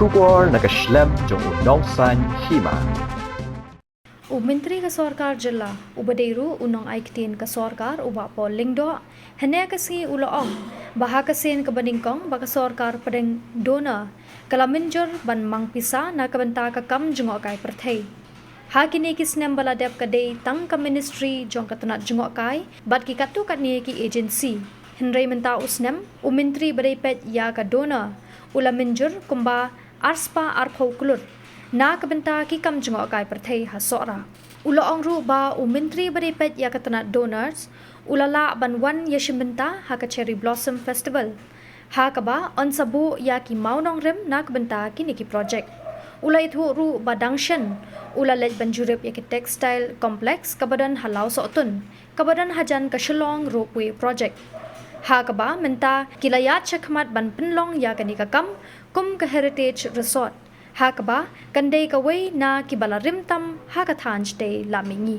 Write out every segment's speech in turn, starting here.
Shubor nakaslem jong unongsan Hima. Mynjur ka sarkar jilla ubadeiru unong aiktin ka sarkar uba po lingdo hanya kasi uloong baha kasin kabandingkong baka sarkar padeng dona kala Mynjur ban Mang pisa na kabanta ka kam Jngohkai perthai ha kini kisnem baladep kadei tang ka ministry jong katanat Jngohkai bat ki katu kat ni ki agency henry menta usnem Myntri badai pet ya ka dona ula Mynjur kumba arspa arpau Klur na kabenta ki kam Jngohkai perthai ha Sohra ula ongru ba Myntri beripet ya katana donors ulala banwan ya Bynta ha ka cherry blossom festival ha ka ba on sabu ya ki maunong rem na kabenta ki niki project ula itu ru badangshan ula lej banjurep ya ki textile complex kabadan halau sotun kabadan hajan ka shalong ropeway project ha ka ba menta kilayat chakmat ban penlong ya ka nikakam kum ka heritage resort Hakaba kandai kawai na kibala rimtam hakatanj de lamingi.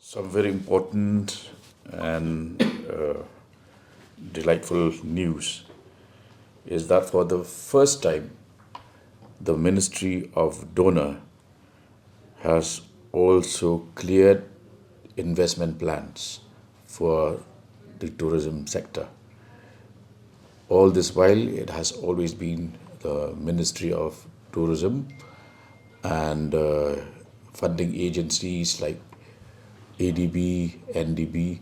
Some very important and delightful news is that for the first time the Ministry of Donor has also cleared investment plans for the tourism sector. All this while it has always been the Ministry of Tourism and funding agencies like ADB, NDB.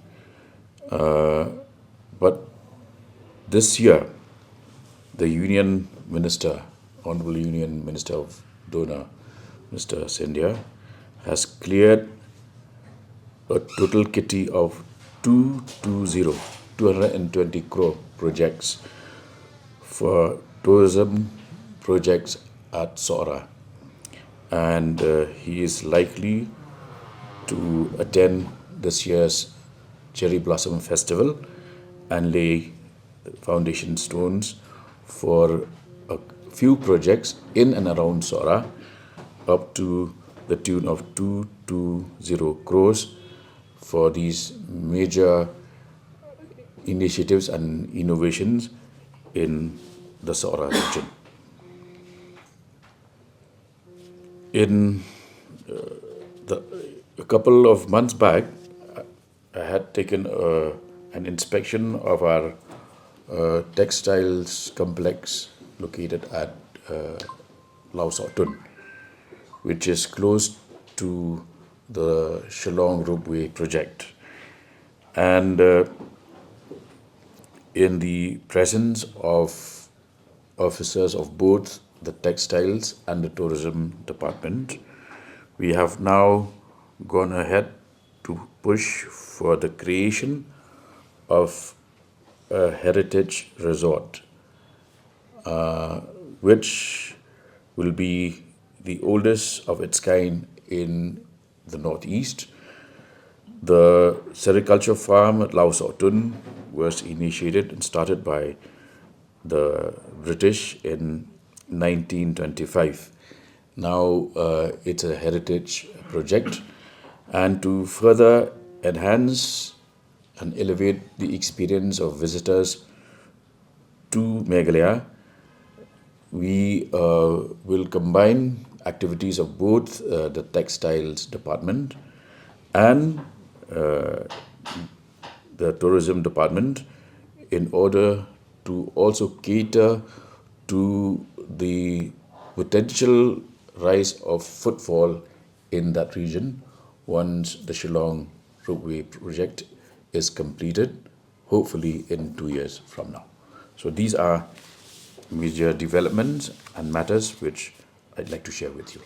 But this year, the Union Minister, Honorable Union Minister of Donor, Mr. Sindhya, has cleared a total kitty of 220 crore projects for tourism projects at Sohra, and he is likely to attend this year's Cherry Blossom Festival and lay foundation stones for a few projects in and around Sohra up to the tune of 220 crores for these major initiatives and innovations in the Sohra region. In a couple of months back, I had taken an inspection of our textiles complex located at Laosotun, which is close to the Shillong Ropeway project. And in the presence of officers of both the textiles and the tourism department, we have now gone ahead to push for the creation of a heritage resort, which will be the oldest of its kind in the Northeast. The sericulture farm at Laosotun was initiated and started by the British in 1925. Now it's a heritage project, and to further enhance and elevate the experience of visitors to Meghalaya, we will combine activities of both the textiles department and the tourism department in order to also cater to the potential rise of footfall in that region once the Shillong Ropeway project is completed, hopefully in 2 years from now. So these are major developments and matters which I'd like to share with you.